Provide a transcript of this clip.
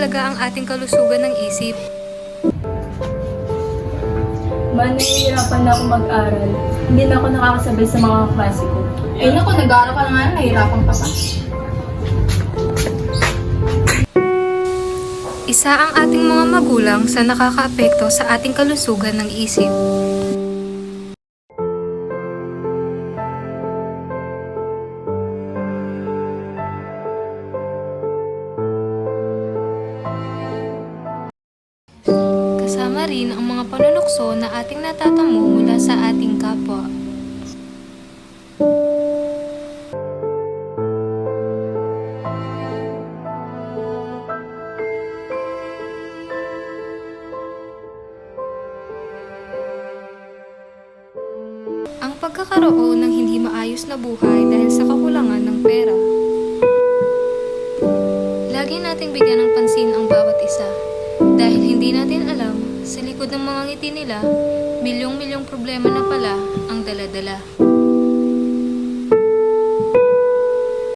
mahalaga ang ating kalusugan ng isip. Nahihirapan na ako mag-aral. Hindi na ako nakakasabay sa mga klase ko. Eh naku, nag-aaral ka na nga, nahihirapan ka pa. Isa ang ating mga magulang sa nakakaapekto sa ating kalusugan ng isip. Kasama rin ang mga panunukso na ating natatamo mula sa ating kapwa. Ang pagkakaroon ng hindi maayos na buhay dahil sa kakulangan ng pera. Lagi nating bigyan ng pansin ang bawat isa dahil hindi natin alam sa likod ng mga ngiti nila, milyong-milyong problema na pala ang dala-dala.